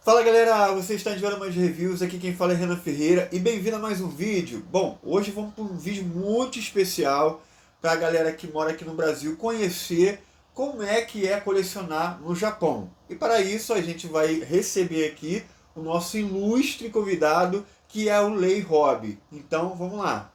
Fala galera, você está de Mais Reviews, aqui quem fala é Renan Ferreira e bem-vindo a mais um vídeo. Bom, hoje vamos para um vídeo muito especial para a galera que mora aqui no Brasil conhecer como é que é colecionar no Japão. E para isso a gente vai receber aqui o nosso ilustre convidado, que é o Lei Hobby. Então vamos lá.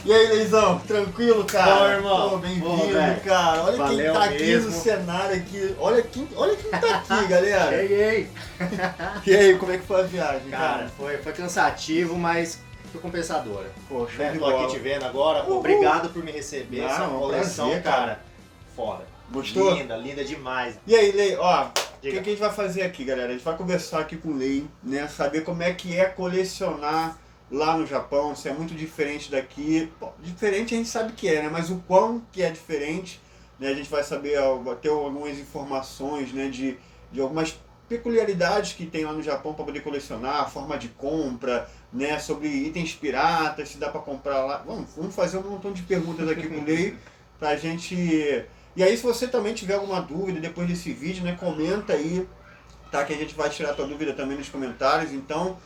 E aí, Leizão, tranquilo, cara? Bom, irmão. Pô, bem-vindo, cara. Olha Valeu quem tá aqui mesmo. no cenário aqui. Olha quem tá aqui, galera. Cheguei! E aí, como é que foi a viagem, Cara, foi cansativo, mas foi compensadora. Pô, show de Tô aqui bola. te vendo agora. Uhul. Obrigado por me receber. Não, Essa é um coleção, prazer, cara, foda. Gostou? Linda demais. E aí, Lei, ó, o que Diga. a gente vai fazer aqui, galera? A gente vai conversar aqui com o Lei, né? Saber como é que é colecionar lá no Japão, se é muito diferente daqui. Pô, diferente a gente sabe que é, né? Mas o quão que é diferente, né? A gente vai saber, vai ter algumas informações, né? De algumas peculiaridades que tem lá no Japão para poder colecionar, a forma de compra, né? Sobre itens piratas, se dá para comprar lá. Vamos fazer um montão de perguntas aqui com o Lei pra gente. E aí, se você também tiver alguma dúvida depois desse vídeo, né? Comenta aí, tá? Que a gente vai tirar a tua dúvida também nos comentários. Então,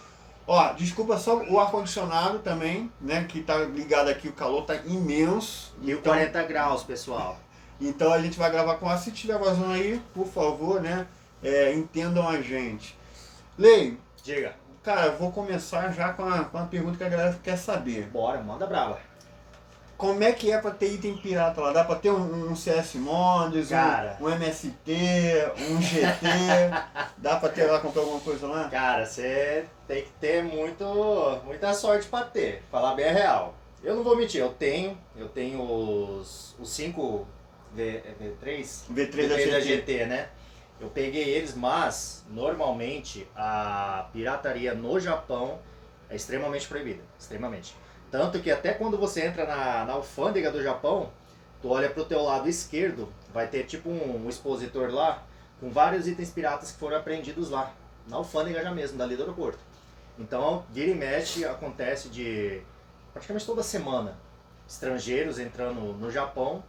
ó, desculpa só o ar-condicionado também, né? Que tá ligado aqui, o calor tá imenso. 1040 graus, pessoal. Então a gente vai gravar com ar. Se tiver vazão aí, por favor, né? Entendam a gente. Lei, Diga. cara, eu vou começar já com a pergunta que a galera quer saber. Bora, manda brava. Como é que é pra ter item pirata lá? Dá pra ter um CS Mods, Cara. um MST, um GT? Dá pra ter lá, comprar alguma coisa lá? Cara, você tem que ter muita sorte pra ter. Falar bem a real. Eu não vou mentir, eu tenho os 5 V3 V3 da GT, né? Eu peguei eles, mas normalmente a pirataria no Japão é extremamente proibida, extremamente. Tanto que até quando você entra na alfândega do Japão, tu olha pro teu lado esquerdo, vai ter tipo um expositor lá com vários itens piratas que foram apreendidos lá, na alfândega já mesmo, dali do aeroporto. Então, vira e mexe, acontece de praticamente toda semana estrangeiros entrando no Japão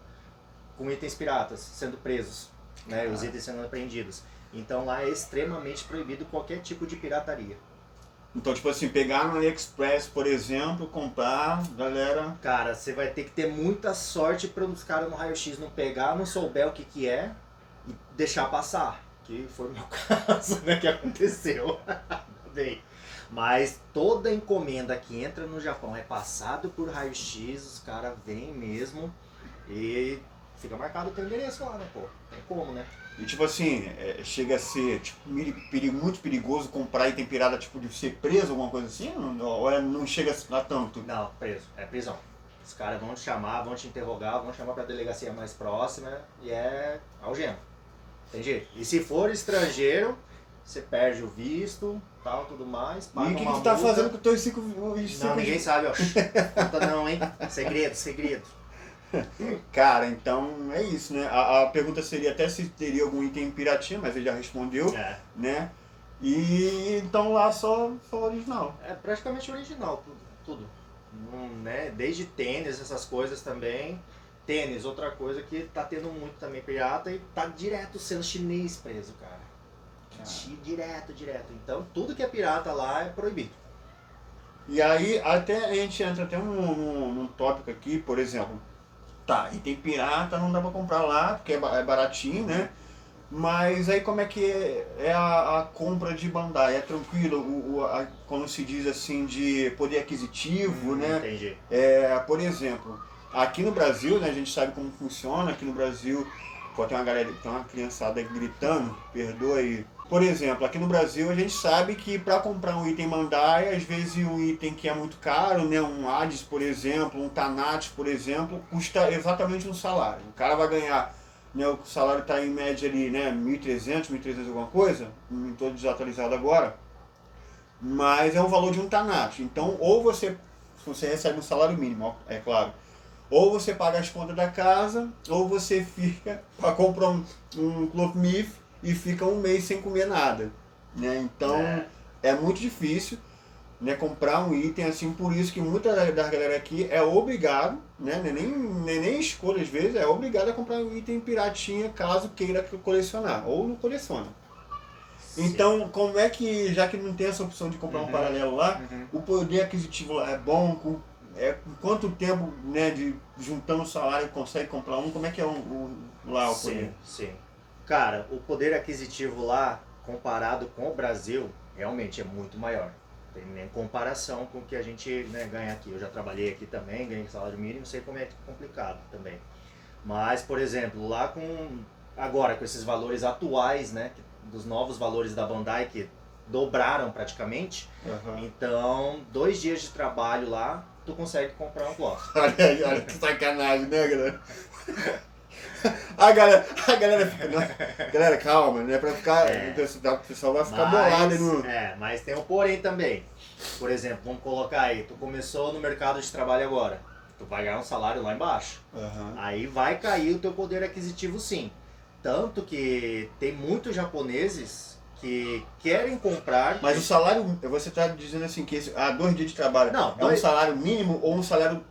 com itens piratas, sendo presos, né, os itens sendo apreendidos. Então lá é extremamente proibido qualquer tipo de pirataria. Então, tipo assim, pegar no AliExpress, por exemplo, comprar, galera... Cara, você vai ter que ter muita sorte para os caras no raio-x não pegar, não souber o que é e deixar passar. Que foi o meu caso, né, que aconteceu. Bem, mas toda encomenda que entra no Japão é passado por raio-x, os caras vêm mesmo e fica marcado o teu endereço lá, né, pô? Tem como, né? E tipo assim, chega a ser tipo, muito perigoso comprar item pirata, tipo de ser preso, alguma coisa assim? Ou não chega a tanto? Não, preso. É prisão. Os caras vão te chamar, vão te interrogar, vão chamar pra delegacia mais próxima e é algema. Tem jeito. E se for estrangeiro, você perde o visto, tal, tudo mais. Paga E o que uma tu tá multa. fazendo com os teus 5... Não, ninguém sabe, ó. Conta não, hein? Segredo. Cara, então é isso, né? A pergunta seria até se teria algum item piratinha, mas ele já respondeu, É. né? E então lá só original. É praticamente original, tudo. Né? Desde tênis, essas coisas também. Tênis, outra coisa que tá tendo muito também pirata e tá direto sendo chinês preso, cara. Direto. Então tudo que é pirata lá é proibido. E aí até a gente entra até num tópico aqui, por exemplo, tá, item pirata não dá pra comprar lá, porque é baratinho, né? Mas aí como é que é a compra de Bandai? É tranquilo quando se diz assim de poder aquisitivo, né? Entendi. Por exemplo, aqui no Brasil, né, a gente sabe como funciona, aqui no Brasil, pô, tem uma galera, tem uma criançada gritando, perdoa aí. Por exemplo, aqui no Brasil a gente sabe que para comprar um item Bandai, às vezes um item que é muito caro, né, um Hades, por exemplo, um Thanatos, por exemplo, custa exatamente um salário. O cara vai ganhar, né, o salário está em média ali, né, 1.300 alguma coisa, não estou desatualizado agora, mas é o valor de um Thanatos. Então, ou você recebe um salário mínimo, é claro, ou você paga as contas da casa, ou você fica para comprar um Clothmith e fica um mês sem comer nada, né? Então é muito difícil, né, comprar um item assim, por isso que muita da galera aqui é obrigado, né, nem escolha às vezes, é obrigado a comprar um item piratinha caso queira colecionar, ou não coleciona. Então, como é que, já que não tem essa opção de comprar um paralelo lá, o poder aquisitivo lá é bom? Com quanto tempo, né, de juntando o salário consegue comprar um? Como é que é lá o poder? Sim. Cara, o poder aquisitivo lá, comparado com o Brasil, realmente é muito maior. Não tem nem comparação com o que a gente, né, ganha aqui. Eu já trabalhei aqui também, ganhei salário mínimo, sei como é complicado também. Mas, por exemplo, lá agora com esses valores atuais, né, dos novos valores da Bandai que dobraram praticamente, então 2 dias de trabalho lá, tu consegue comprar um cloth. Olha que sacanagem, né, galera? A galera fica, galera, calma, não é pra ficar, o pessoal vai ficar bolado no... Mas tem um porém também. Por exemplo, vamos colocar aí, tu começou no mercado de trabalho agora, tu vai ganhar um salário lá embaixo. Aí vai cair o teu poder aquisitivo sim. Tanto que tem muitos japoneses que querem comprar... Mas o salário, você está dizendo assim, que 2 dias de trabalho um salário mínimo ou um salário...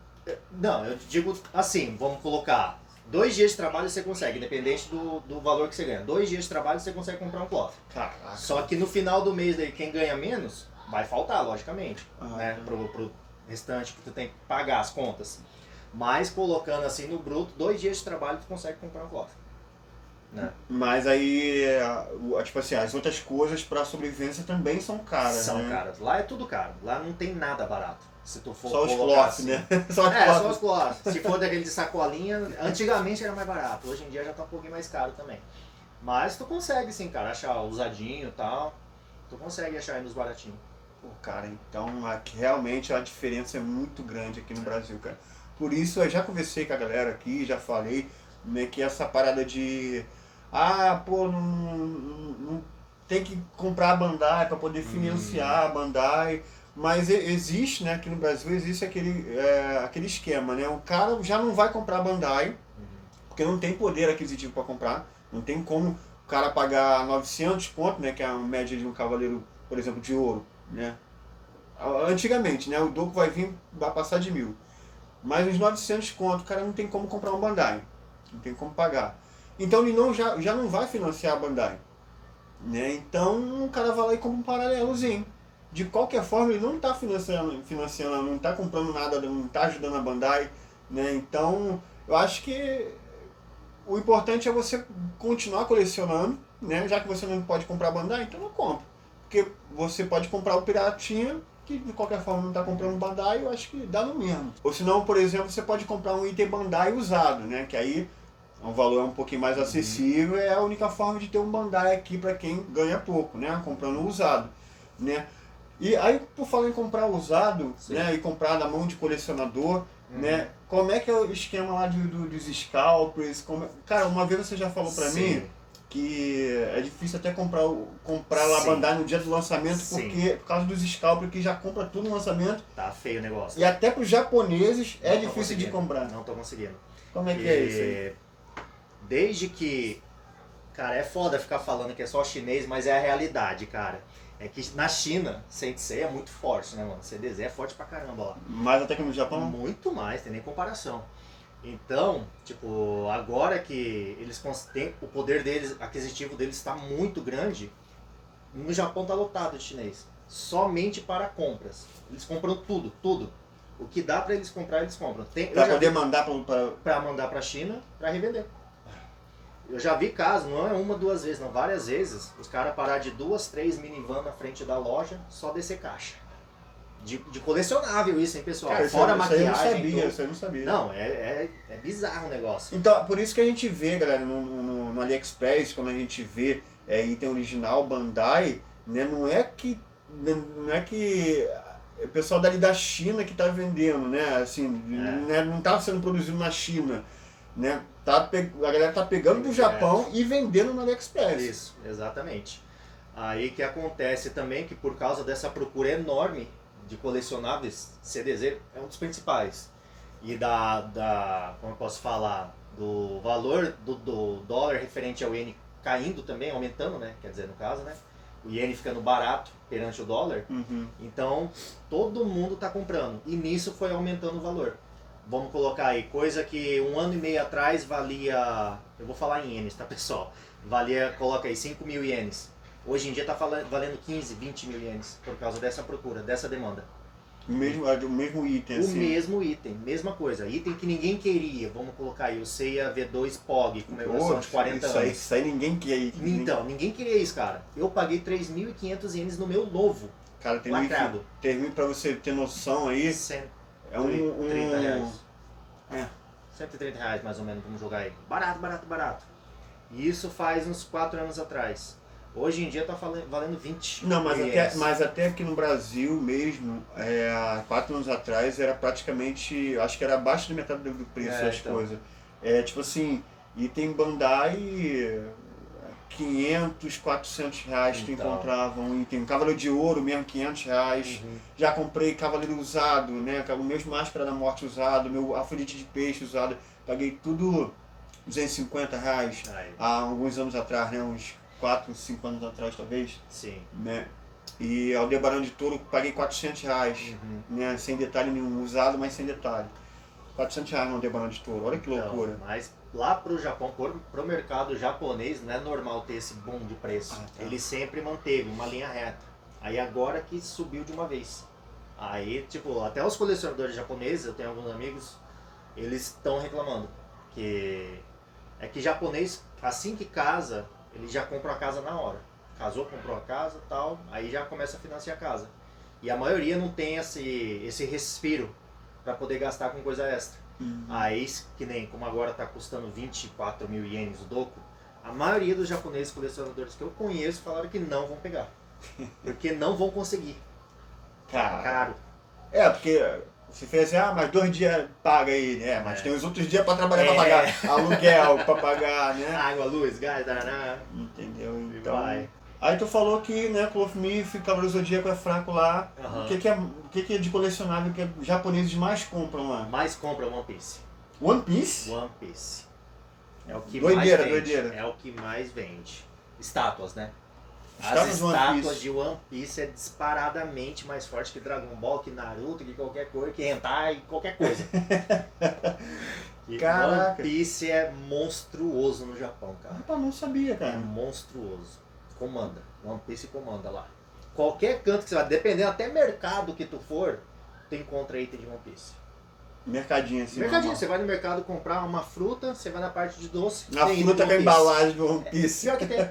Não, eu digo assim, vamos colocar, 2 dias de trabalho você consegue, independente do valor que você ganha. 2 dias de trabalho você consegue comprar um cloth. Caraca. Só que no final do mês, daí, quem ganha menos, vai faltar, logicamente, né, pro restante, porque tu tem que pagar as contas. Mas colocando assim no bruto, 2 dias de trabalho tu consegue comprar um cloth. Né? Mas aí, tipo assim, as outras coisas para sobrevivência também são caras, São caras. Lá é tudo caro. Lá não tem nada barato. Se tu for só os cloths, assim, né? Só os cloths. Se for daquele de sacolinha, antigamente era mais barato. Hoje em dia já tá um pouquinho mais caro também. Mas tu consegue sim, cara, achar usadinho e tal. Tu consegue achar aí nos baratinhos. Pô, cara, então aqui, realmente a diferença é muito grande aqui no Brasil, cara. Por isso eu já conversei com a galera aqui, já falei, né, que essa parada de... não tem que comprar a Bandai para poder financiar a Bandai. Mas existe, né, aqui no Brasil existe aquele esquema, né? O cara já não vai comprar a Bandai, porque não tem poder aquisitivo para comprar. Não tem como o cara pagar 900 conto, né, que é a média de um cavaleiro, por exemplo, de ouro, né? Antigamente, né, o Doku vai passar de 1.000. Mas uns 900 conto, o cara não tem como comprar um Bandai. Não tem como pagar. Então ele já não vai financiar a Bandai, né? Então o cara vai lá e compra um paralelozinho. De qualquer forma ele não está financiando, não está comprando nada, não está ajudando a Bandai, né? Então eu acho que o importante é você continuar colecionando, né? Já que você não pode comprar Bandai, então não compra. Porque você pode comprar o Piratinha, que de qualquer forma não está comprando Bandai, eu acho que dá no mesmo. Ou senão, por exemplo, você pode comprar um item Bandai usado, né? Que aí um valor um pouquinho mais acessível, é a única forma de ter um Bandai aqui para quem ganha pouco, né? Comprando usado, né? E aí, por falar em comprar usado, né? E comprar na mão de colecionador, né? Como é que é o esquema lá dos scalpers? Cara, uma vez você já falou para mim que é difícil até comprar lá a Bandai no dia do lançamento, porque por causa dos scalpers que já compra tudo no lançamento. Tá feio o negócio. E até para os japoneses é difícil de comprar. Não tô conseguindo. Como é que é isso aí? Desde que... Cara, é foda ficar falando que é só chinês, mas é a realidade, cara. É que na China, Sensei é muito forte, né, mano? CDZ é forte pra caramba lá. Mais até que no Japão? Muito mais, tem nem comparação. Então, tipo, agora que eles têm, o poder deles, aquisitivo deles está muito grande, no Japão tá lotado de chinês. Somente para compras. Eles compram tudo, tudo. O que dá pra eles comprar, eles compram. Pra poder mandar pra mandar pra China, pra revender. eu já vi casos, não é uma, duas vezes, não, várias vezes, os caras parar de 2, 3 minivan na frente da loja, só descer caixa. De colecionável isso, hein, pessoal? Cara, Fora a isso aí eu não maquiagem. sabia, tudo. isso aí eu não sabia. Não, é bizarro o negócio. Então, por isso que a gente vê, galera, no AliExpress, quando a gente vê item original Bandai, né, não é que o pessoal dali da China que está vendendo, né, assim, né, não está sendo produzido na China, né, a galera tá pegando do Japão e vendendo no AliExpress. Isso, exatamente. Aí que acontece também que por causa dessa procura enorme de colecionáveis, CDZ é um dos principais. E como eu posso falar, do valor do dólar referente ao iene caindo também, aumentando, né? Quer dizer, no caso, né? O iene ficando barato perante o dólar. Então, todo mundo está comprando. E nisso foi aumentando o valor. Vamos colocar aí, coisa que 1 ano e meio atrás valia, eu vou falar em ienes, tá, pessoal? Valia, coloca aí, 5 mil ienes. Hoje em dia está valendo 15, 20 mil ienes, por causa dessa procura, dessa demanda. O mesmo item, assim. O mesmo item, mesma coisa. Item que ninguém queria, vamos colocar aí, o Seiya V2 POG, comemoração de 40 anos. Isso aí ninguém queria. Então, ninguém queria isso, cara. Eu paguei 3.500 ienes no meu novo, cara, lacrado. Termina pra você ter noção aí. 130 reais. 130 reais mais ou menos, vamos jogar aí. Barato, barato, barato. E isso faz uns 4 anos atrás. Hoje em dia tá valendo 20. Não, mas até aqui no Brasil mesmo, há 4 anos atrás era praticamente, acho que era abaixo da metade do preço das coisas. Tipo assim, item Bandai, 500, 400 reais tu encontrava um item. Cavaleiro de Ouro mesmo, 500 reais. Já comprei Cavaleiro usado, né? O mesmo Máscara da Morte usado, meu Afrodite de Peixe usado. Paguei tudo 250 reais há alguns anos atrás, né? Uns 4, 5 anos atrás talvez. Sim. Né? E Aldebaran de Touro paguei 400 reais, né? Sem detalhe nenhum, usado, mas sem detalhe. 400 reais no Aldebaran de Touro, olha que loucura. Mas lá pro Japão, pro mercado japonês, não é normal ter esse boom de preço. Ele sempre manteve uma linha reta. Aí agora que subiu de uma vez. Aí, tipo, até os colecionadores japoneses, eu tenho alguns amigos, eles estão reclamando. Que é que japonês, assim que casa, ele já compra a casa na hora. Casou, comprou a casa e tal, aí já começa a financiar a casa. E a maioria não tem esse respiro para poder gastar com coisa extra. Aí, que nem como agora está custando 24 mil ienes o Doku, a maioria dos japoneses colecionadores que eu conheço falaram que não vão pegar. Porque não vão conseguir. Cara, caro. Porque você fez assim, mas 2 dias paga aí, né? Mas tem os outros dias para trabalhar, para pagar aluguel, para pagar, né? Água, luz, gás, daraná. Entendeu? Então, aí tu falou que, né, Cloth Myth, Cavaleiro Zodíaco é fraco lá. O que é de colecionável que os japoneses mais compram lá? Mais compram One Piece. One Piece? One Piece. É o que doideira, mais vende. Doideira. É o que mais vende. Estátuas, né? As estátuas de One Piece é disparadamente mais forte que Dragon Ball, que Naruto, que qualquer coisa, que Hentai, qualquer coisa. Caraca. One Piece é monstruoso no Japão, cara. Rapaz, não sabia, cara. É monstruoso. Comanda. One Piece comanda lá. Qualquer canto que você vai, dependendo, até mercado que tu for, tu encontra item de One Piece. Mercadinho assim. Mercadinho, você vai no mercado comprar uma fruta, você vai na parte de doce. A fruta com a embalagem do One Piece.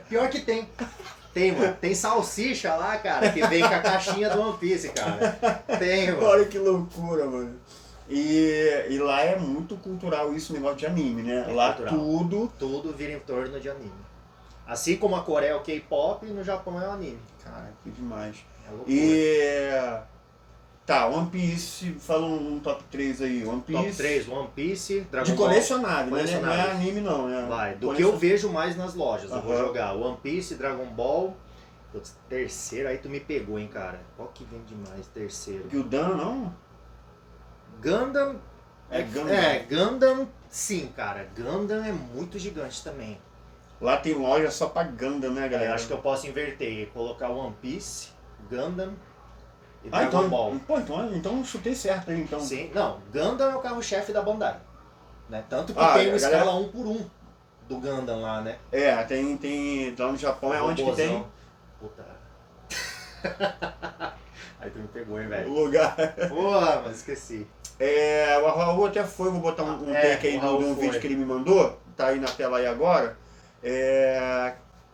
Pior que tem. Tem, mano. Tem salsicha lá, cara, que vem com a caixinha do One Piece, cara. Tem, mano. Olha que loucura, mano. E lá é muito cultural isso, negócio de anime, né? Lá cultural. Tudo vira em torno de anime. Assim como a Coreia é o K-pop, no Japão é o anime. Cara, que demais. É loucura. Tá, One Piece, fala um top 3 aí. One Piece. Top 3, One Piece, Dragon de Ball. colecionável, né? Não é anime não, né? Vai, do que eu vejo mais nas lojas. Eu vou jogar One Piece, Dragon Ball. Putz, terceiro, aí tu me pegou, hein, cara. Qual que vende mais, terceiro? Gundam, não? Gundam... Gundam. Gundam, sim, cara. Gundam é muito gigante também. Lá tem loja só pra Gundam, né, galera? Eu acho que eu posso inverter, colocar One Piece, Gundam e Dragon Ball. Então eu chutei certo aí, então. Sim, não, Gundam é o carro-chefe da Bandai. Né? Tanto que tem uma escala 1 por 1 do Gundam lá, né? Tem lá no Japão é onde que tem. Puta. Aí tu me pegou, hein, velho. O lugar. Porra, mas esqueci. O Raul até foi, vou botar um take aí de um vídeo que ele me mandou, tá aí na tela aí agora.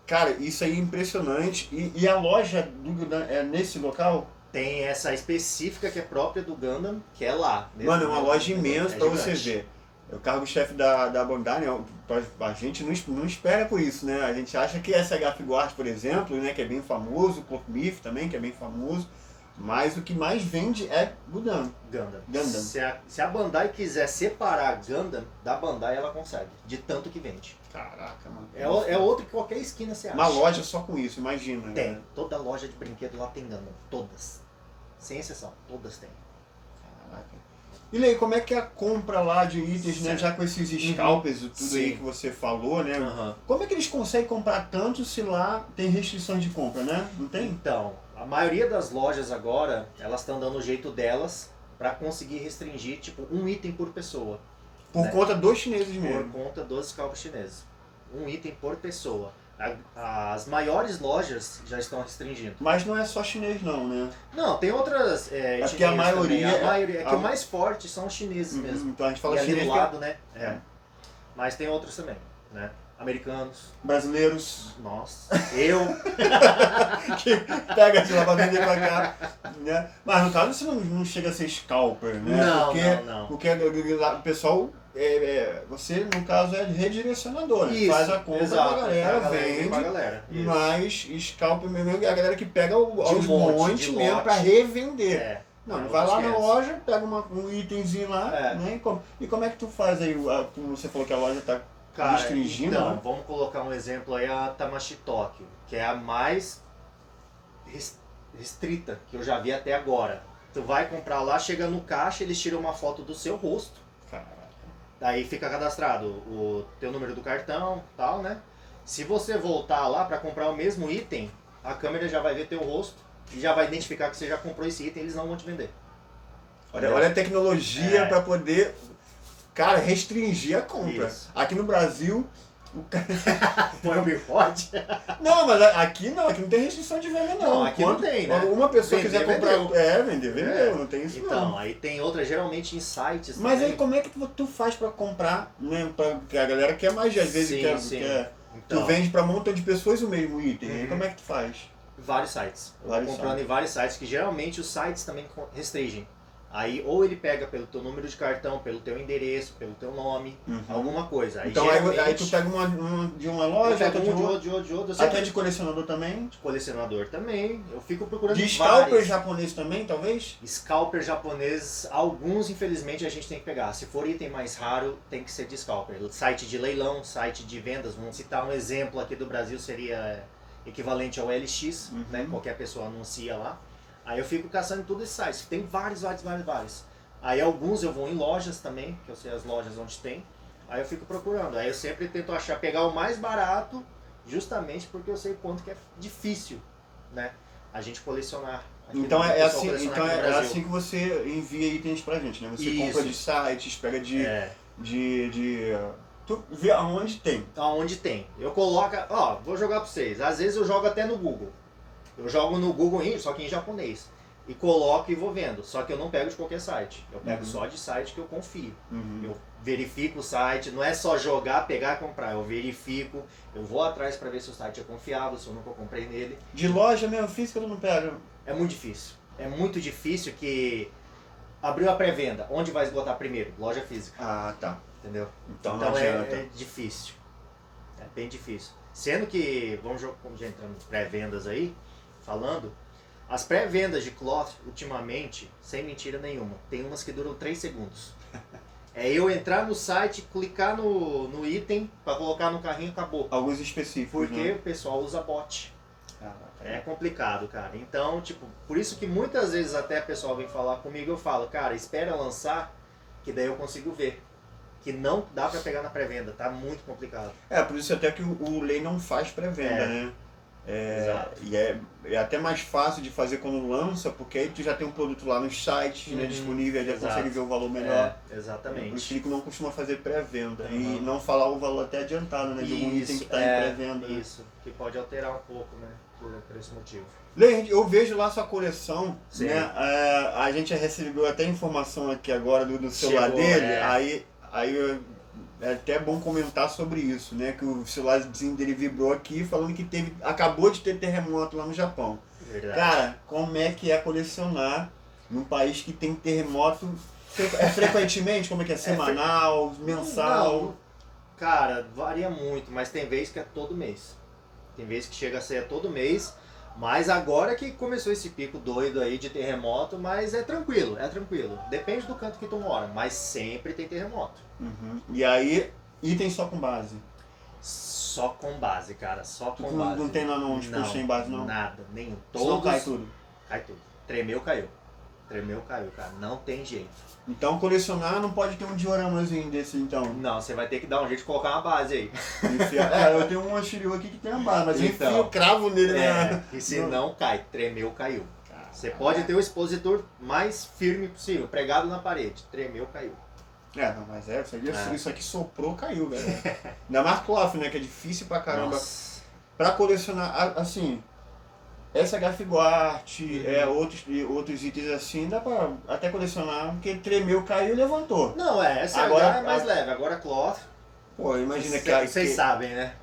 Cara, isso aí é impressionante. E a loja do Gundam é nesse local? Tem essa específica que é própria do Gundam, que é lá. Mano, é uma loja imensa pra você gigante. ver. O cargo-chefe da Bandai, né, a gente não espera por isso, né? A gente acha que SH Figuarts, por exemplo, né, que é bem famoso, o Corp Beef também, que é bem famoso, mas o que mais vende é Gundam. Gundam. Se a Bandai quiser separar Gundam da Bandai, ela consegue, de tanto que vende. Caraca, mano. É outro que qualquer esquina você acha. Uma loja só com isso, imagina. Tem. Né? Toda loja de brinquedo lá tem Gundam. Todas. Sem exceção. Todas têm. Caraca. E Lei, como é que é a compra lá de itens, né? Já com esses scalpers e tudo aí que você falou, né? Como é que eles conseguem comprar tanto se lá tem restrições de compra, né? Não tem? Então, a maioria das lojas agora, elas estão dando o jeito delas para conseguir restringir, tipo, um item por pessoa. Por conta dos chineses mesmo. Por conta dos scalpers chineses. Um item por pessoa. As maiores lojas já estão restringindo. Mas não é só chinês não, né? Não, tem outras porque a maioria é que o mais forte são os chineses mesmo. Então a gente fala e ali chinês do lado, né? Mas tem outros também, né? Americanos. Brasileiros. Nossa. Eu. Que pega de lá pra vender pra cá. Né? Mas no caso você não chega a ser scalper, né? Não. Porque o pessoal... você, no caso, é redirecionador, né? Isso, faz a compra exato, da galera, vende, vende, mas scalper mesmo é a galera que pega aos montes mesmo lote. pra revender. Não, vai lá na esquece. loja, pega um itemzinho lá, né? E como é que tu faz aí, como você falou que a loja tá restringindo? Então, né? vamos colocar um exemplo aí, a Tamashii Tóquio, que é a mais restrita que eu já vi até agora. Tu vai comprar lá, chega no caixa, eles tiram uma foto do seu rosto. Daí fica cadastrado o teu número do cartão, tal, né? Se você voltar lá para comprar o mesmo item, a câmera já vai ver teu rosto e já vai identificar que você já comprou esse item, eles não vão te vender. Olha a tecnologia para poder, cara, restringir a compra. Isso. Aqui no Brasil, o cara... Põe o bigode? Não, mas aqui não tem restrição de venda não. Não, aqui não tem, né? Uma pessoa Vender, quiser comprar... vendeu. Vendeu, não tem isso então, não. aí tem outra, geralmente em sites Mas também. aí como é que tu faz para comprar, né? Porque a galera quer mais, às vezes quer... Então, tu vende para um montão de pessoas o mesmo item, aí como é que tu faz? Vários sites. Eu Vários tô comprando sites. em vários sites, que geralmente os sites também restringem. Aí ou ele pega pelo teu número de cartão, pelo teu endereço, pelo teu nome, alguma coisa. Aí, então aí tu pega de uma loja, de outro. Até de colecionador também? De colecionador também. Eu fico procurando De scalper japonês também, talvez? Scalper japonês, alguns infelizmente a gente tem que pegar. Se for item mais raro, tem que ser de scalper. Site de leilão, site de vendas. Vamos citar um exemplo aqui do Brasil, seria equivalente ao LX, né? Qualquer pessoa anuncia lá. Aí eu fico caçando em todos esses sites. Tem vários. Aí alguns eu vou em lojas também, que eu sei as lojas onde tem. Aí eu fico procurando. Aí eu sempre tento pegar o mais barato, justamente porque eu sei quanto que é difícil, né? A gente colecionar. Então é assim que você envia itens pra gente, né? Você compra de sites, pega tu vê aonde tem. Aonde tem. Eu coloco, vou jogar pra vocês. Às vezes eu jogo até no Google. Eu jogo no Google, só que em japonês. E coloco e vou vendo. Só que eu não pego de qualquer site. Eu pego só de site que eu confio. Eu verifico o site. Não é só jogar, pegar e comprar. Eu verifico. Eu vou atrás para ver se o site é confiável, se eu nunca comprei nele. De loja mesmo, física eu não pego? É muito difícil. É muito difícil que... Abriu a pré-venda. Onde vai esgotar primeiro? Loja física. Ah, tá. Entendeu? Então não adianta. É difícil. É bem difícil. Sendo que, vamos já entrando em pré-vendas aí, falando, as pré-vendas de cloth, ultimamente, sem mentira nenhuma, tem umas que duram 3 segundos. É eu entrar no site, clicar no item, para colocar no carrinho, acabou. Alguns específicos, porque o pessoal usa bot. É complicado, cara. Então, tipo, por isso que muitas vezes até o pessoal vem falar comigo, eu falo, cara, espera lançar, que daí eu consigo ver. Que não dá pra pegar na pré-venda, tá muito complicado. Por isso até que o Lei não faz pré-venda, né? E é até mais fácil de fazer quando lança, porque aí tu já tem um produto lá nos sites, né, disponível, aí já consegue ver o valor melhor. Exatamente. Por isso que não costuma fazer pré-venda e não falar o valor até adiantado, né? De algum item que está em pré-venda. Isso, que pode alterar um pouco, né? Por esse motivo. Lei, eu vejo lá sua coleção, né? A gente recebeu até informação aqui agora do celular dele, aí é até bom comentar sobre isso, né? Que o celularzinho dele vibrou aqui falando que acabou de ter terremoto lá no Japão. Verdade. Cara, como é que é colecionar num país que tem terremoto? É frequentemente? Como é que é? Semanal, mensal? Não, cara, varia muito, mas tem vez que é todo mês. Tem vez que chega a ser todo mês, mas agora que começou esse pico doido aí de terremoto, mas é tranquilo, é tranquilo. Depende do canto que tu mora, mas sempre tem terremoto. Uhum. E aí, item só com base? Só com base, cara, só com Tu base. não tem lá uns puxos sem base, não? Nada, nenhum. Senão cai tudo. Cai tudo. Tremeu, caiu. Tremeu, caiu, cara. Não tem jeito. Então colecionar não pode ter um dioramazinho desse, então. Não, você vai ter que dar um jeito de colocar uma base aí. Eu tenho um Shiryu aqui que tem a base, mas eu Então, enfio o cravo nele, né? E se não cai, tremeu, caiu. Caraca. Você pode ter o expositor mais firme possível, pregado na parede. Tremeu, caiu. Não, mas isso aqui soprou, caiu, velho. Ainda mais cloth, né? Que é difícil pra caramba. Nossa. Pra colecionar, assim, essa Gafiguart, outros itens assim, dá pra até colecionar, porque tremeu, caiu e levantou. Não, essa Agora, é mais leve. Agora cloth, Pô, imagina vocês sabem, né?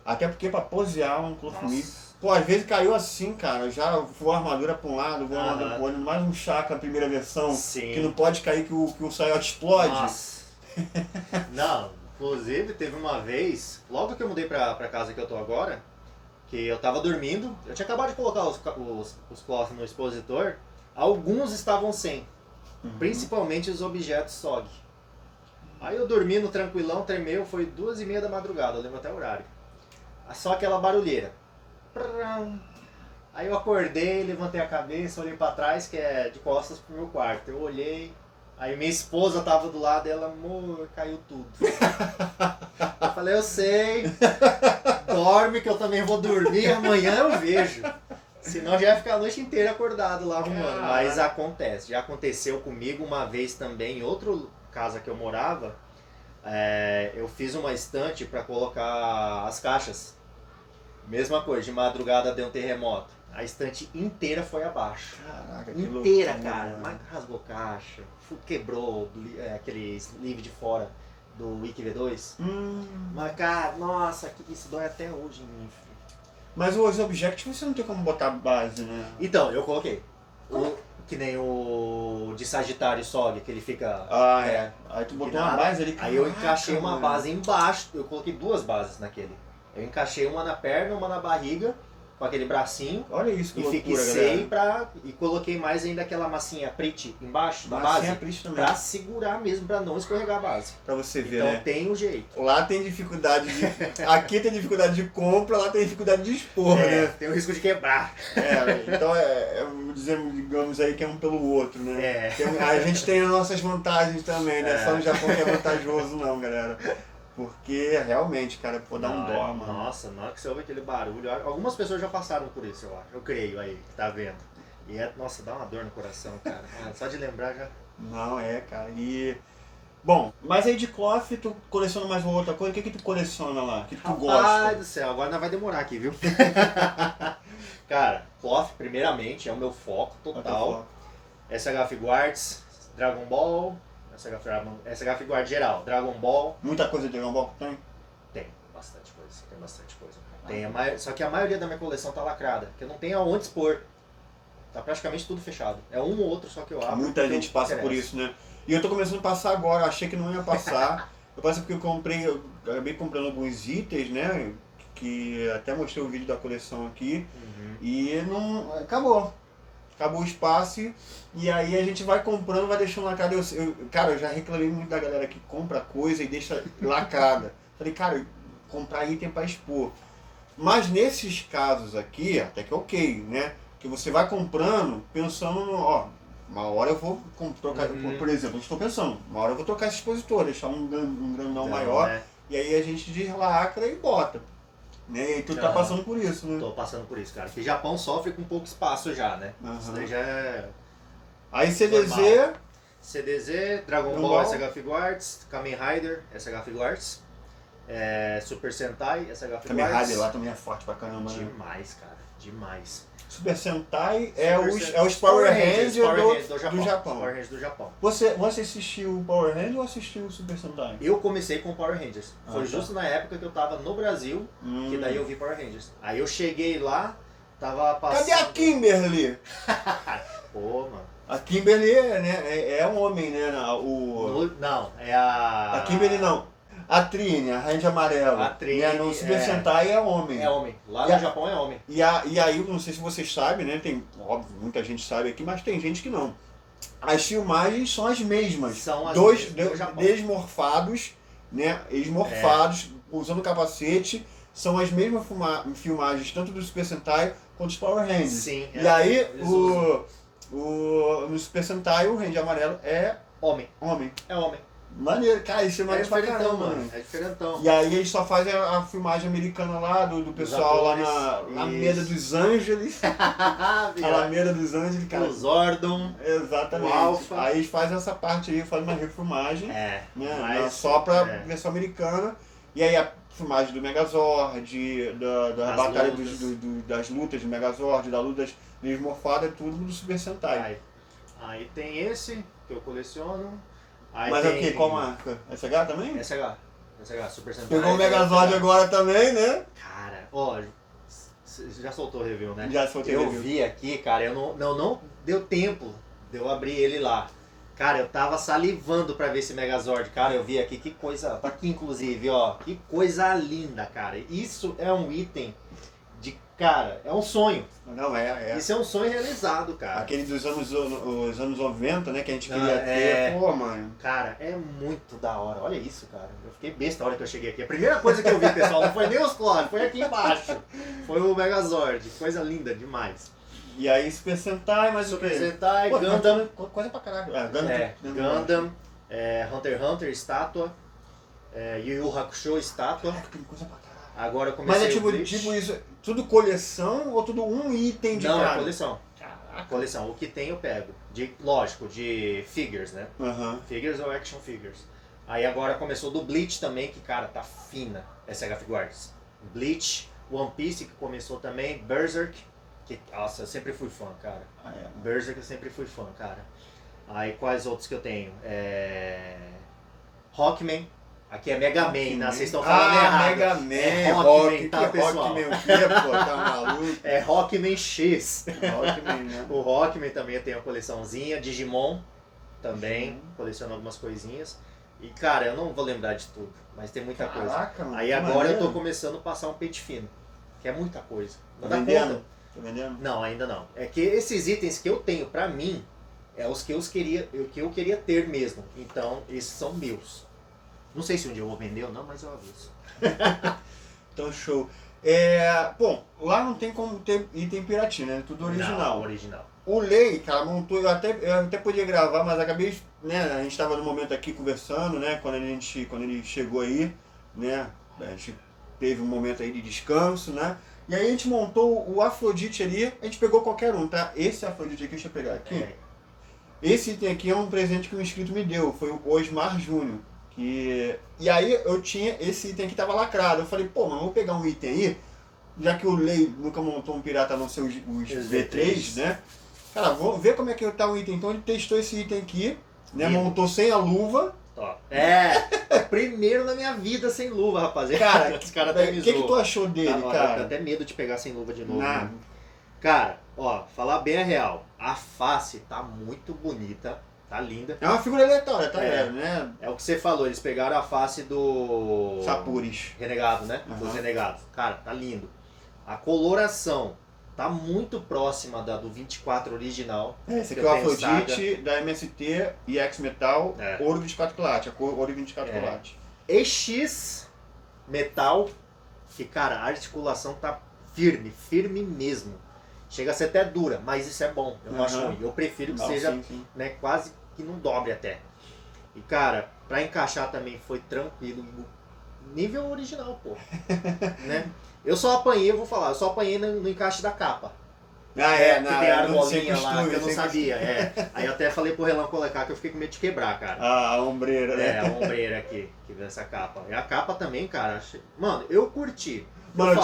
Até porque pra posear um cloth meat. Nossa. Pô, às vezes caiu assim, cara, já voou a armadura pra um lado, voou a armadura pro outro, mais um Chaka, a primeira versão, Sim. que não pode cair que o Saiote explode. Nossa. Não, inclusive teve uma vez, logo que eu mudei pra casa que eu tô agora, que eu tava dormindo, eu tinha acabado de colocar os cloth no expositor, alguns estavam sem, principalmente os objetos SOG. Aí eu dormindo tranquilão, tremeu, foi 2h30 da madrugada, eu lembro até o horário. Só aquela barulheira. Aí eu acordei, levantei a cabeça, olhei pra trás, que é de costas pro meu quarto. Eu olhei, aí minha esposa tava do lado, ela, amor, caiu tudo. Eu falei, eu sei, dorme que eu também vou dormir, amanhã eu vejo. Senão já ia ficar a noite inteira acordado lá arrumando. Mas acontece, já aconteceu comigo uma vez também, em outra casa que eu morava, eu fiz uma estante pra colocar as caixas. Mesma coisa, de madrugada deu um terremoto. A estante inteira foi abaixo. Caraca, que inteira, loucura, cara. mano. Mas rasgou caixa, quebrou aquele sleeve de fora do Wiki V2. Mas, cara, nossa, isso dói até hoje em mim. Mas os objects você não tem como botar base, né? Então, eu coloquei. Que nem o de Sagitário SOG, que ele fica... Aí tu botou uma base ali. Aí eu encaixei uma mano. base embaixo, eu coloquei 2 bases naquele. Eu encaixei uma na perna, uma na barriga, com aquele bracinho. Olha isso que E loucura, fixei galera. e coloquei mais ainda aquela massinha preta embaixo da Massinha base. preta também. Pra segurar mesmo, pra não escorregar a base. Pra você ver, Então né? tem um jeito. Lá tem dificuldade de... Aqui tem dificuldade de compra, lá tem dificuldade de expor, né? Tem o risco de quebrar. Então digamos aí que é um pelo outro, né? É. A gente tem as nossas vantagens também, né? Só no Japão que é vantajoso não, galera. Porque realmente, cara, pô, dá um dó, mano. Nossa, na hora que você ouve aquele barulho, algumas pessoas já passaram por isso, eu acho. Eu creio aí, que tá vendo. E nossa, dá uma dor no coração, cara. Só de lembrar já. Não, cara. Bom, mas aí de cloth, tu coleciona mais uma outra coisa? O que tu coleciona lá? O que tu gosta? Ai do céu, agora não vai demorar aqui, viu? Cara, cloth, primeiramente, é o meu foco total. SH Figuarts, Dragon Ball, SH Figuarts geral, Dragon Ball. Muita coisa de Dragon Ball que tem? Tem bastante coisa. Só que a maioria da minha coleção tá lacrada, porque eu não tenho aonde expor. Tá praticamente tudo fechado. É um ou outro só que eu abro. Muita gente passa por isso, né? E eu tô começando a passar agora, achei que não ia passar. Eu passei porque eu acabei comprando alguns itens, né? Que até mostrei o vídeo da coleção aqui. E não. Acabou o espaço e aí a gente vai comprando, vai deixando lacrado. Cara, eu já reclamei muito da galera que compra coisa e deixa lacrada. Falei, cara, comprar item pra expor. Mas nesses casos aqui, até que ok, né? Que você vai comprando pensando, uma hora eu vou trocar, por exemplo, eu estou pensando, uma hora eu vou trocar esse expositor, deixar um grandão maior, né? E aí a gente deslacra e bota. Né? E tu tá passando por isso, né? Tô passando por isso, cara. Porque Japão sofre com pouco espaço já, né? Isso daí já é... Aí CDZ... CDZ, Dragon Ball, SH Figuarts, Kamen Rider, SH Figuarts. Super Sentai, SH Kamen Rider Figuarts. lá também é forte pra caramba, né? Demais, cara. Demais. Super Sentai Super é os Power Rangers, Rangers Power Rangers do Japão. Power Rangers do Japão. Você assistiu o Power Rangers ou assistiu o Super Sentai? Eu comecei com Power Rangers. Foi tá. justo na época que eu tava no Brasil, que daí eu vi Power Rangers. Aí eu cheguei lá, tava passando... Cadê a Kimberly? Pô, mano. A Kimberly é um homem, né? Não, é a... A Kimberly não. A Trini, a Ranger Amarela. A Trini, né? No Super Sentai é homem. É homem. Lá E no Japão é homem. E aí, não sei se vocês sabem, né? Tem, óbvio, muita gente sabe aqui, mas tem gente que não. As filmagens são as mesmas. São as Dois mesmas do Japão. desmorfados, né? Esmorfados, usando capacete. São as mesmas filmagens, tanto do Super Sentai quanto dos Power Rangers. Sim. E aí, no Super Sentai, o Ranger Amarelo é Homem. homem. É homem. Maneiro, cara, isso é É maneiro pra diferentão, caramba, mano. É diferentão. E aí eles só fazem a filmagem americana lá, do pessoal lá na atores, Alameda dos Ângeles. Alameda dos Ângeles, cara. O Zordon. Exatamente. O Alpha. Aí eles fazem essa parte aí, fazem uma refilmagem, né? Mas, Só pra versão americana. E aí a filmagem do Megazord, da As batalha lutas. das lutas do Megazord, da luta das morfadas, tudo do Super Sentai. Aí tem esse, que eu coleciono. Aí Mas tem... o que? Qual marca? SH também? SH, Super Sentai. Pegou o Megazord SH. agora também, né? Cara, ó, você já soltou o review, né? Já soltei eu review. vi aqui, cara, eu não deu tempo de eu abrir ele lá. Cara, eu tava salivando pra ver esse Megazord. Cara, eu vi aqui, que coisa... Tá aqui, inclusive, ó. Que coisa linda, cara. Isso é um item de... Cara, é um sonho. Não, Isso é um sonho realizado, cara. Aquele dos os anos 90, né, que a gente queria é. ter. Pô, mano. Cara, é muito da hora. Olha isso, cara. Eu fiquei besta na hora que eu cheguei aqui. A primeira coisa que eu vi, pessoal, não foi nem os clones, foi aqui embaixo. Foi o Megazord. Coisa linda demais. E aí Super Sentai, mas Super o quê? Sentai, Pô, Gundam. Coisa pra caralho. Gundam, Hunter x Hunter, estátua. Yu Yu Hakusho, estátua. Caraca, tem coisa pra caralho. Agora eu comecei Mas é o Bleach. tipo isso, tudo coleção ou tudo um item de Não, cada? é coleção. Caraca. Coleção. O que tem eu pego. Lógico, de figures, né? Aham. Figures ou action figures. Aí agora começou do Bleach também, que cara, tá fina. SH Figuarts. Bleach, One Piece que começou também, Berserk, que nossa, eu sempre fui fã, cara. Ah, é. Berserk eu sempre fui fã, cara. Aí quais outros que eu tenho? Rockman. Aqui é Mega Man, né? Vocês estão falando errado. Mega Man, É Rockman, Rockman, tá, pessoal? Rockman o quê, pô? Tá maluco? É Rockman X. Rockman, né? O Rockman também eu tenho uma coleçãozinha. Digimon também, coleciono algumas coisinhas. E cara, eu não vou lembrar de tudo, mas tem muita coisa. Caraca, mano. Aí que agora eu maneiro. tô começando a passar um pente fino, que é muita coisa. Não Tá dá vendendo? conta. Tá vendendo? Não, ainda não. É que esses itens que eu tenho pra mim, é os que eu queria ter mesmo. Então, esses são meus. Não sei se um dia eu vou vender ou não, mas eu aviso. Então, show. Bom, lá não tem como ter item piratinha, né? Tudo original. Não, original. O Lei, cara, montou, eu até podia gravar, mas acabei, né, a gente estava no momento aqui conversando, né, quando ele chegou aí, né, a gente teve um momento aí de descanso, né, e aí a gente montou o Afrodite ali, a gente pegou qualquer um, tá? Esse Afrodite aqui, deixa eu pegar aqui, esse item aqui é um presente que um inscrito me deu, foi o Osmar Júnior, e aí eu tinha esse item aqui, tava lacrado, eu falei, pô, mano, vou pegar um item aí, já que o Lei nunca montou um pirata a não ser os V3, né? Cara, vamos ver como é que tá o item. Então ele testou esse item aqui, né? Lindo. Montou sem a luva. Primeiro na minha vida sem luva, rapaziada. Cara, os caras até me o que zoam. tu achou dele, Eu tenho cara? até medo de pegar sem luva de novo. Nada. Né? Cara, ó, falar bem a real. A face tá muito bonita, tá linda. É uma figura aleatória, tá? É. Né? É o que você falou, eles pegaram a face do... Sapuris. Renegado, né? Uhum. Dos renegados. Cara, tá lindo. A coloração tá muito próxima da do 24 original. Esse aqui Eu é o tenho Afrodite da MST e X-Metal, ouro 24 quilates, a cor ouro 24 quilates. EX Metal, que cara, a articulação tá firme mesmo. Chega a ser até dura, mas isso é bom, eu não acho ruim. Eu prefiro que seja sim. né, quase que não dobre até. E cara, pra encaixar também foi tranquilo, nível original, pô. Né? Eu só apanhei, eu vou falar, eu só apanhei no encaixe da capa. que não, tem a não, sem argolinha lá, costura, que eu não sem sabia. Aí eu até falei pro Relan colocar que eu fiquei com medo de quebrar, cara. A ombreira, né? A ombreira aqui, que vem essa capa. E a capa também, cara, mano, eu curti. Mano,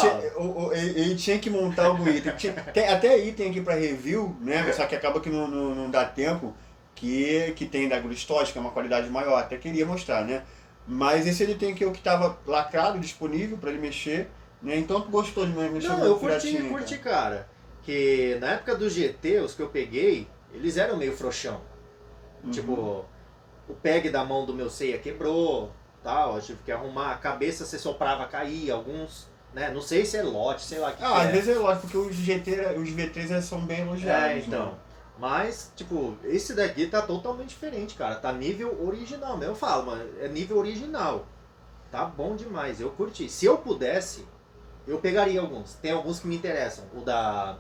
ele tinha que montar algum item. Tem até item aqui pra review, né? Só que acaba que não dá tempo, que tem da Glustos, que é uma qualidade maior. Até queria mostrar, né? Mas esse ele tem aqui o que tava lacrado, disponível pra ele mexer, né? Então tu gostou de mexer Não, no eu piratinha, curti, cara. Que na época do GT, os que eu peguei, eles eram meio frouxão. Tipo, o peg da mão do meu ceia quebrou, tal, eu tive que arrumar. A cabeça você soprava, caía, alguns, né? Não sei se é lote, sei lá o que que às é. vezes é lógico, porque os V3 eles são bem elogiados, Então. né? Mas, tipo, esse daqui tá totalmente diferente, cara. Tá nível original mesmo. Eu falo, mano, é nível original. Tá bom demais, eu curti. Se eu pudesse, eu pegaria alguns. Tem alguns que me interessam. O da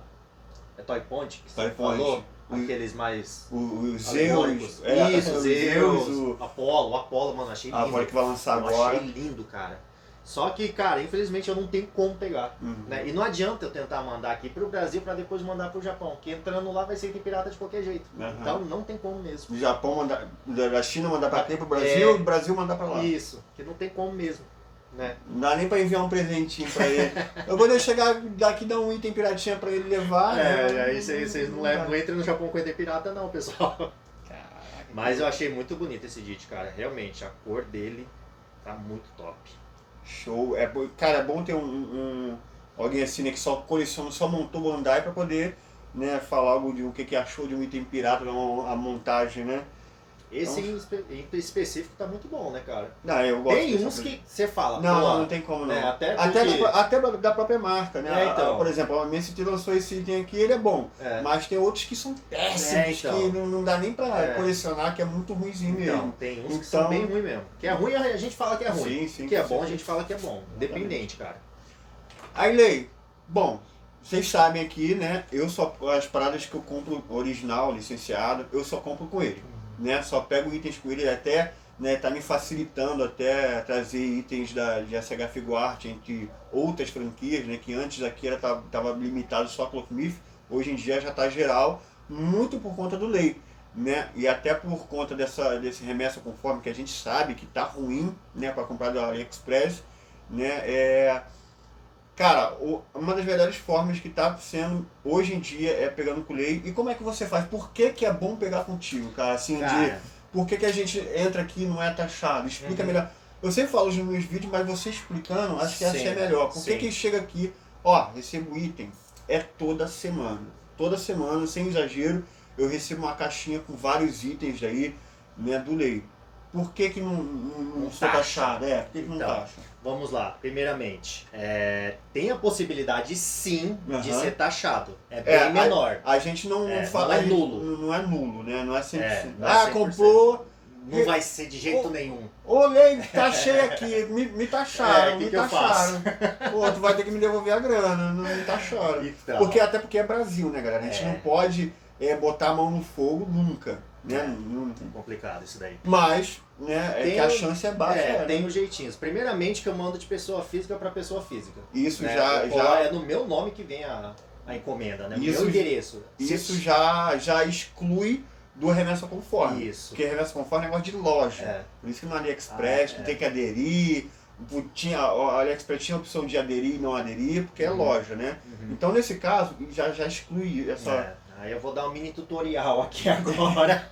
Toy Point, que você falou. Aqueles mais o Zeus. Isso, Zeus. Apolo, mano, achei lindo. Apolo que vai lançar eu agora. achei lindo, cara. Só que, cara, infelizmente eu não tenho como pegar. Né? E não adianta eu tentar mandar aqui pro Brasil pra depois mandar pro Japão. Que entrando lá vai ser item pirata de qualquer jeito. Então não tem como mesmo. Do Japão mandar, da China mandar pra cá pro Brasil, do Brasil mandar pra lá. Isso, que não tem como mesmo. Né? Não dá nem pra enviar um presentinho pra ele. Eu vou chegar daqui dar um item piratinha pra ele levar. Aí vocês não entram no Japão com item pirata não, pessoal. Caraca. Mas eu achei muito bonito esse DIT, cara. Realmente, a cor dele tá muito top. Show. Cara, é bom ter alguém assim, né, que só coleciona, só montou o Bandai pra poder, né, falar algo de o que achou de um item pirata, a montagem, né? Esse em específico tá muito bom, né, cara? Não, eu gosto. Tem uns que você fala, não tem como não. Né? Até da própria marca, né? Então. Por exemplo, a Messi lançou esse item aqui, ele é bom. Mas tem outros que são péssimos, que não dá nem pra colecionar, que é muito ruimzinho mesmo. Tem uns que são bem ruins mesmo. Que é ruim, a gente fala que é ruim. Sim, que é bom, a gente fala que é bom. Independente, cara. Aí, Lei, bom, vocês sabem aqui, né? As paradas que eu compro original, licenciado, eu só compro com ele. Né? Só pego itens com ele, até, né, tá me facilitando até trazer itens de SH Figuarte entre outras franquias, né, que antes aqui tava limitado só a Clothmith, hoje em dia já tá geral, muito por conta do Lei, né? E até por conta desse remessa conforme que a gente sabe que tá ruim, né, para comprar do AliExpress, né? Cara, uma das melhores formas que tá sendo hoje em dia é pegando com o Lei. E como é que você faz? Por que é bom pegar contigo, cara? Assim, por que a gente entra aqui e não é taxado? Explica melhor. Eu sempre falo nos meus vídeos, mas você explicando, acho que essa é melhor. Por que chega aqui, recebo item, é toda semana. Toda semana, sem exagero, eu recebo uma caixinha com vários itens aí, né, do Lei. Por que não sou taxado? Por que não taxa? Vamos lá, primeiramente, tem a possibilidade sim de ser taxado, é bem menor. A gente não fala, não é nulo. Não é nulo, né? Não é 100%. Não é 100%. Comprou... Não vai ser de jeito nenhum. Olhei, taxei aqui, me taxaram, me taxaram. Pô, tu vai ter que me devolver a grana, não me taxaram. Então. Até porque é Brasil, né, galera? A gente não pode botar a mão no fogo nunca. Né? É complicado isso daí. Mas, né, que a chance é baixa. Tem os jeitinhos. Primeiramente que eu mando de pessoa física para pessoa física. Isso, né? já é no meu nome que vem a encomenda, né? Meu endereço. Isso já exclui do remessa conforme. Isso. Porque remessa conforme é negócio de loja. Por isso que no AliExpress tu tem que aderir. O AliExpress tinha a opção de aderir e não aderir, porque é loja, né? Então nesse caso já exclui essa... Aí eu vou dar um mini tutorial aqui agora.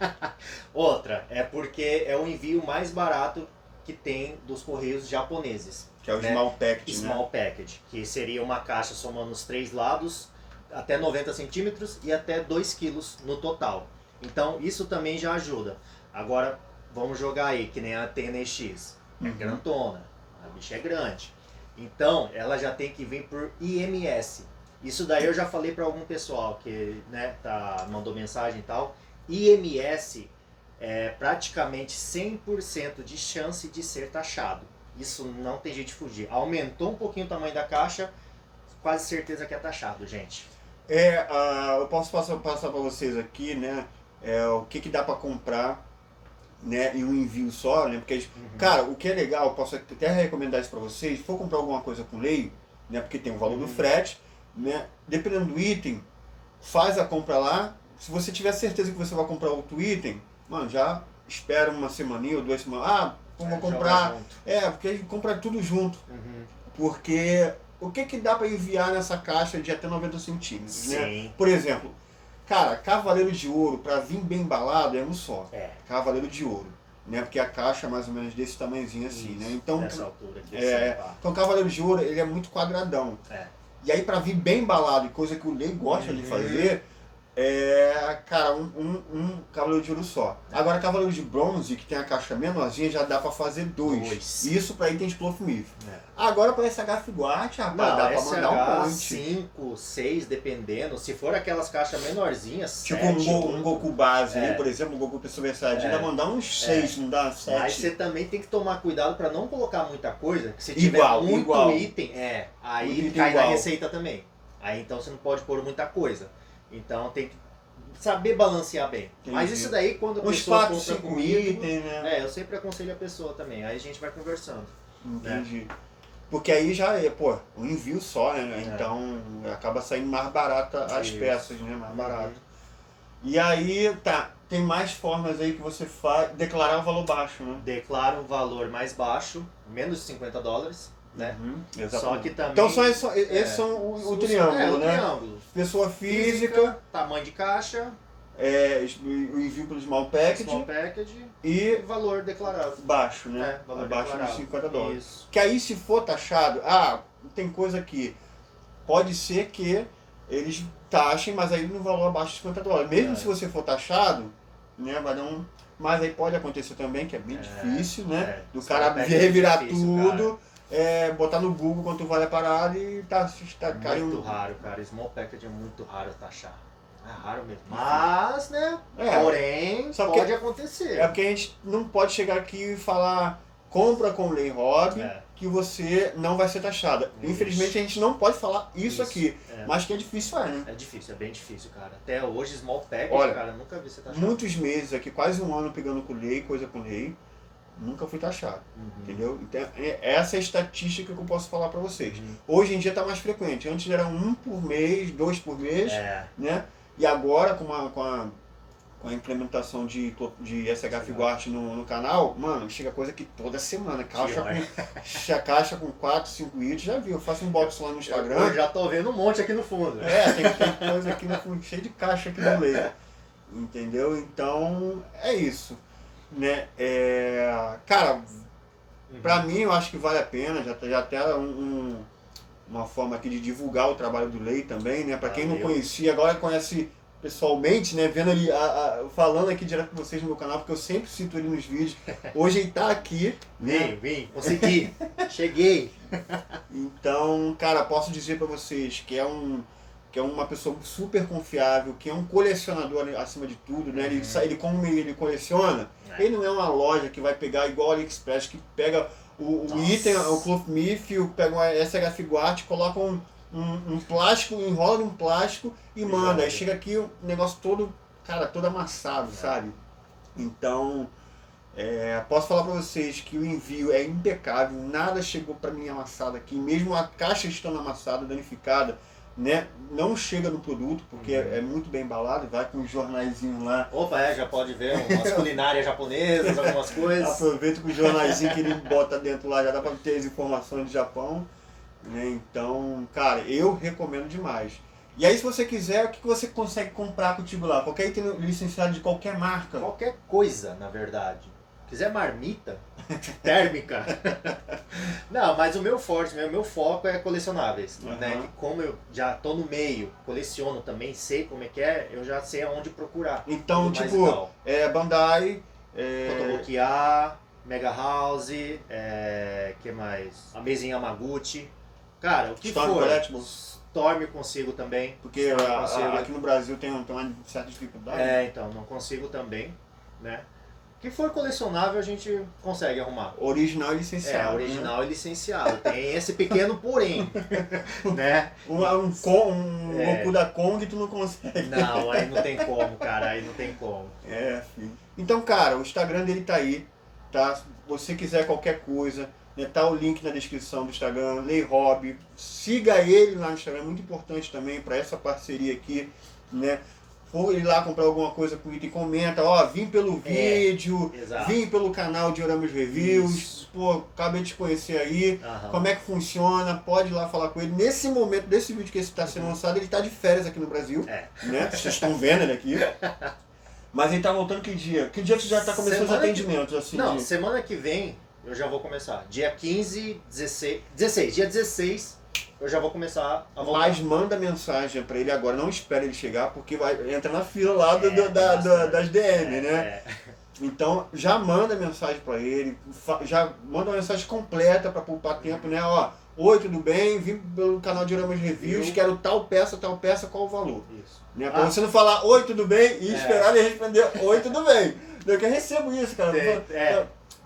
Outra, é porque é o envio mais barato que tem dos correios japoneses. Que é o Small Package, Small Package, que seria uma caixa somando os 3 lados, até 90 centímetros e até 2 quilos no total. Então isso também já ajuda. Agora vamos jogar aí, que nem a TNX. É grandona, a bicha é grande. Então ela já tem que vir por IMS. Isso daí eu já falei para algum pessoal que, né, mandou mensagem e tal. IMS é praticamente 100% de chance de ser taxado. Isso não tem jeito de fugir. Aumentou um pouquinho o tamanho da caixa, quase certeza que é taxado, gente. Eu posso passar para vocês aqui, né, o que dá para comprar, né, em um envio só, né, porque, cara, o que é legal, eu posso até recomendar isso para vocês, se for comprar alguma coisa com Lei, né, porque tem o valor do frete, né, dependendo do item, faz a compra lá. Se você tiver certeza que você vai comprar outro item, mano, já espera uma semaninha ou 2 semanas. Ah, vou comprar. Porque a gente compra tudo junto. Uhum. Porque o que dá para enviar nessa caixa de até 90 centímetros, Sim. né? Por exemplo, cara, Cavaleiro de Ouro, para vir bem embalado, é um só. Cavaleiro de Ouro. Né? Porque a caixa é mais ou menos desse tamanhozinho assim, né? Então, nessa altura aqui, então Cavaleiro de Ouro, ele é muito quadradão. E aí, para vir bem embalado, e coisa que o Lei gosta de fazer, cara, um Cavaleiro de Ouro só. Agora, Cavaleiro de Bronze, que tem a caixa menorzinha, já dá pra fazer 2. Isso pra itens Clothmith. Agora, pra SH Figuart, rapaz, dá pra mandar um monte. 5, 6, dependendo. Se for aquelas caixas menorzinhas, tipo 7, um Goku base, por exemplo, um Goku Super Saiyajin, dá pra mandar uns 6, não dá 7. Mas você também tem que tomar cuidado pra não colocar muita coisa, que se tiver muito item, aí cai na receita também. Aí então você não pode pôr muita coisa. Então tem que saber balancear bem. Entendi. Mas isso daí quando a uns pessoa 4, compra 5 comigo, itens, né? eu sempre aconselho a pessoa também. Aí a gente vai conversando. Entendi. Porque aí já é, um envio só, né? Então acaba saindo mais barata as peças, né? Mais barato. E aí, tem mais formas aí que você faz. Declarar o valor baixo, né? Declara um valor mais baixo, menos de $50. Né? Só que também. Então esses são o triângulo, né? Triângulo. Pessoa física, tamanho de caixa, o envio pelo small package e valor declarado. Baixo, né? Valor abaixo declarado. de $50. Isso. Que aí se for taxado, tem coisa aqui. Pode ser que eles taxem, mas aí no valor abaixo de $50. Mesmo se você for taxado, né? Vai dar um. Mas aí pode acontecer também, que é bem difícil, né? Do cara revirar tudo. Cara. Botar no Google quanto vale a parada e tá muito raro, cara. Small package é muito raro taxar. É raro mesmo. Mas, né? Porém, pode acontecer. É porque a gente não pode chegar aqui e falar compra com Lei Hobby que você não vai ser taxada. Infelizmente a gente não pode falar isso aqui. Mas que é difícil, né? É difícil, é bem difícil, cara. Até hoje, small package, cara, eu nunca vi você taxado. Muitos meses aqui, quase um ano pegando com Lei, coisa com Lei. Nunca fui taxado, entendeu? Então, essa é a estatística que eu posso falar para vocês. Hoje em dia está mais frequente. Antes era 1 por mês, 2 por mês, né? E agora, com a implementação de SH Figuart no canal, mano, chega coisa que toda semana. Caixa com 4, 5 itens, já viu? Eu faço um box lá no Instagram. Eu já tô vendo um monte aqui no fundo. Tem coisa aqui no fundo, cheio de caixa aqui no meio. Entendeu? Então, é isso. Né? Cara, pra mim eu acho que vale a pena, já até uma forma aqui de divulgar o trabalho do Lei também, né? Pra quem não conhecia, agora conhece pessoalmente, né? Vendo ele falando aqui direto com vocês no meu canal, porque eu sempre cito ele nos vídeos. Hoje ele tá aqui. Vim, consegui, cheguei. Então, cara, posso dizer pra vocês que é uma pessoa super confiável, que é um colecionador acima de tudo, né? Ele como ele coleciona, ele não é uma loja que vai pegar igual o AliExpress, que pega o item, o Clothmith, pega uma SH Figuart, coloca um plástico, enrola num plástico e manda. Aí chega aqui o negócio todo, cara, todo amassado, sabe? Então, posso falar pra vocês que o envio é impecável, nada chegou pra mim amassado aqui, mesmo a caixa estando amassada, danificada, né? Não chega no produto, porque é muito bem embalado, vai com um jornaizinho lá. Opa, já pode ver umas culinárias japonesas, algumas coisas. Aproveita com o jornaizinho que ele bota dentro lá, já dá pra ter as informações do Japão. Né? Então, cara, eu recomendo demais. E aí, se você quiser, o que você consegue comprar contigo lá? Qualquer item licenciado de qualquer marca? Qualquer coisa, na verdade. Quiser marmita térmica. Não, mas o meu forte, meu foco é colecionáveis. Né? Que como eu já tô no meio, coleciono também, sei como é que é, eu já sei aonde procurar. Então, tipo, Bandai, Kotobukiya, Mega House, que mais? A Amazing Yamaguchi. Cara, o que Storm for. Collectibles. Storm consigo também. Porque aqui no Brasil tem uma certa dificuldade. Então, não consigo também, né? O que for colecionável a gente consegue arrumar. Original e licenciado. Original e licenciado. Tem esse pequeno porém, né? Um Goku da Kong tu não consegue. Não, aí não tem como, cara, aí não tem como. Filho. Então, cara, o Instagram dele tá aí, tá? Se você quiser qualquer coisa, né, tá o link na descrição do Instagram, Lei Hobby. Siga ele lá no Instagram, é muito importante também para essa parceria aqui. né? For ir lá comprar alguma coisa com o item, comenta, ó, vim pelo vídeo, exato. vim pelo canal de Oramas Reviews, Isso. pô, acabei de te conhecer aí, como é que funciona, pode ir lá falar com ele. Nesse momento, desse vídeo que esse está sendo lançado, ele está de férias aqui no Brasil, né? Vocês estão vendo ele aqui. Mas ele tá voltando que dia? Que dia que já tá começando os atendimentos? Assim, Não, semana que vem eu já vou começar. Dia 15, 16. Dia 16 eu já vou começar a voltar. Mas manda mensagem pra ele agora, não espere ele chegar, porque entra na fila lá das DM, né? Então já manda mensagem pra ele, já manda uma mensagem completa pra poupar tempo, né? Ó, oi, tudo bem? Vim pelo canal de Oramas Reviews, quero tal peça, qual o valor? Isso. Né? Pra você não falar oi, tudo bem e esperar ele responder oi, tudo bem. Eu que recebo isso, cara.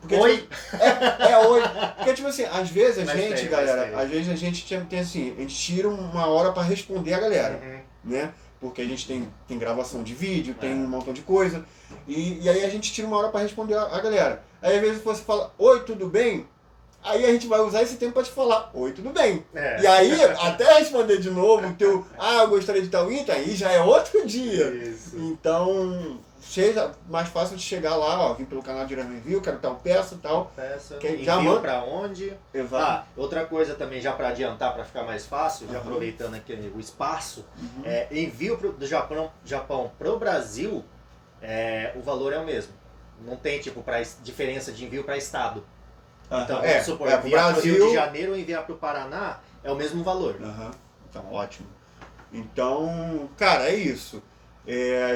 Porque, oi? Tipo, oi. Porque, tipo assim, às vezes galera, às vezes a gente tem assim, a gente tira uma hora pra responder a galera, né? Porque a gente tem gravação de vídeo, tem um montão de coisa, e aí a gente tira uma hora pra responder a galera. Aí às vezes você fala, oi, tudo bem? Aí a gente vai usar esse tempo pra te falar, oi, tudo bem? E aí, até responder de novo o teu, eu gostaria de tal item, aí já é outro dia. Isso. Então, seja mais fácil de chegar lá, ó, vim pelo canal de Oramas Reviews, quero tal peça, tal. Já manda pra onde? Exato. Outra coisa também, já pra adiantar, pra ficar mais fácil, já aproveitando aqui o espaço, envio do Japão pro Brasil, o valor é o mesmo. Não tem, tipo, diferença de envio pra estado. Então, vamos supor, enviar para o Rio de Janeiro ou enviar para o Paraná é o mesmo valor. Então, ótimo. Então, cara, é isso.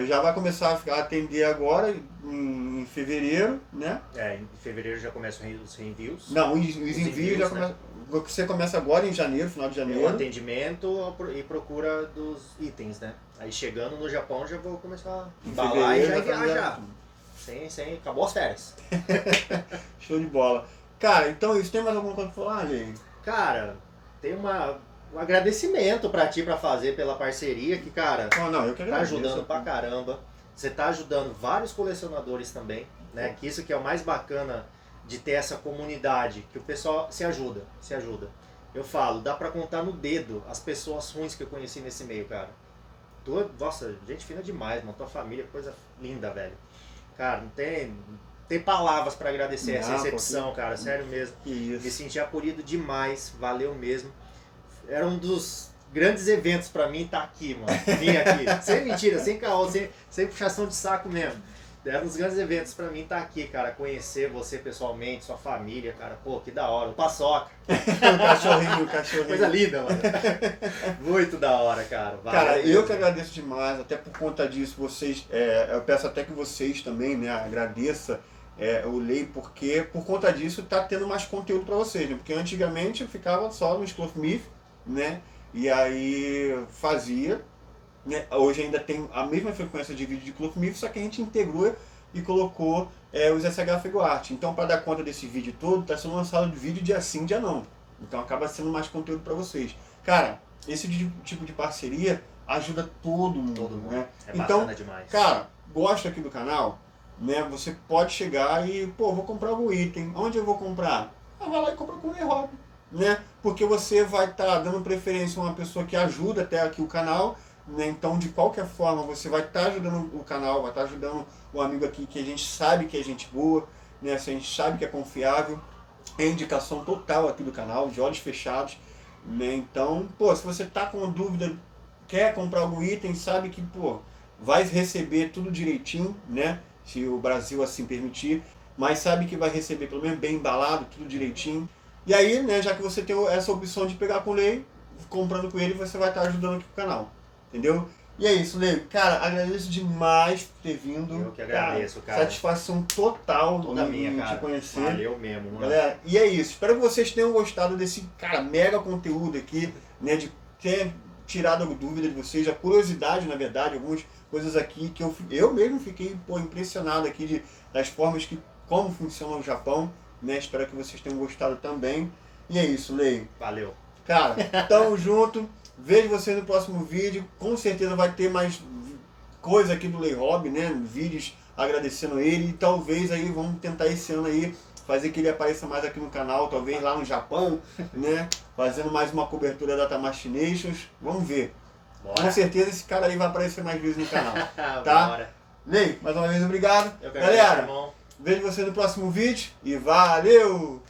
Já vai começar a atender agora em fevereiro, né? Em fevereiro já começam os reenvios. Não, os envios já começam. Você começa agora em janeiro, final de janeiro. O atendimento e procura dos itens, né? Aí chegando no Japão já vou começar a embalar e já enviar já. Sem, acabou as férias. Show de bola. Cara, então isso, tem mais alguma coisa pra falar, gente? Cara, tem um agradecimento pra ti pra fazer pela parceria que, cara, eu que tá ajudando pra caramba. Você tá ajudando vários colecionadores também, né? Que isso que é o mais bacana de ter essa comunidade, que o pessoal se ajuda. Eu falo, dá pra contar no dedo as pessoas ruins que eu conheci nesse meio, cara. Nossa, gente fina demais, mano. Tua família, coisa linda, velho. Cara, não tem palavras pra agradecer essa recepção, cara, sério mesmo. Isso. Me senti acolhido demais, valeu mesmo. Era um dos grandes eventos pra mim estar aqui, mano. Vim aqui, sem mentira, sem caô, sem puxação de saco mesmo. Era um dos grandes eventos pra mim estar aqui, cara, conhecer você pessoalmente, sua família, cara, pô, que da hora. O Paçoca. o cachorrinho. Coisa linda, mano. Muito da hora, cara. Valeu, cara, eu que agradeço demais, até por conta disso, vocês, eu peço até que vocês também, né, agradeçam. Eu leio porque, por conta disso, tá tendo mais conteúdo para vocês, né? Porque antigamente eu ficava só no Cloth Myth, né? E aí fazia, né? Hoje ainda tem a mesma frequência de vídeo de Cloth Myth, só que a gente integrou e colocou os SH Figure Art. Então, para dar conta desse vídeo todo, tá sendo lançado de vídeo dia sim, dia não. Então acaba sendo mais conteúdo para vocês. Cara, esse tipo de parceria ajuda todo mundo, né? Então, demais. Cara, gosta aqui do canal? Né, você pode chegar e, vou comprar algum item. Onde eu vou comprar? Vai lá e compra com o Hobby, né? Porque você vai estar dando preferência a uma pessoa que ajuda até aqui o canal, né? Então, de qualquer forma, você vai estar ajudando o canal, vai estar ajudando o amigo aqui que a gente sabe que é gente boa, né? A gente sabe que é confiável. É indicação total aqui do canal, de olhos fechados, né? Então, se você tá com dúvida, quer comprar algum item, sabe que, vai receber tudo direitinho, né? Se o Brasil assim permitir, mas sabe que vai receber pelo menos bem embalado, tudo direitinho. E aí, né, já que você tem essa opção de pegar com o Lei, comprando com ele, você vai estar ajudando aqui o canal, entendeu? E é isso, Lei. Cara, agradeço demais por ter vindo. Eu que agradeço, cara. Satisfação total toda minha, cara. Te conhecer. Valeu mesmo, mano. Galera, e é isso. Espero que vocês tenham gostado desse, cara, mega conteúdo aqui, né, de ter tirado a dúvida de vocês, a curiosidade, na verdade, algumas coisas aqui que eu mesmo fiquei impressionado aqui das formas como funciona o Japão, né? Espero que vocês tenham gostado também. E é isso, Lei. Valeu. Cara, tamo junto. Vejo vocês no próximo vídeo. Com certeza vai ter mais coisa aqui do Lei Hobby, né? Vídeos agradecendo ele. E talvez aí vamos tentar esse ano aí fazer que ele apareça mais aqui no canal, talvez lá no Japão, né? Fazendo mais uma cobertura da Tamashii Nations. Vamos ver. Bora. Com certeza esse cara aí vai aparecer mais vezes no canal. Tá? Bora. Ney, mais uma vez obrigado. Eu que agradeço, Galera, irmão. vejo você no próximo vídeo e valeu!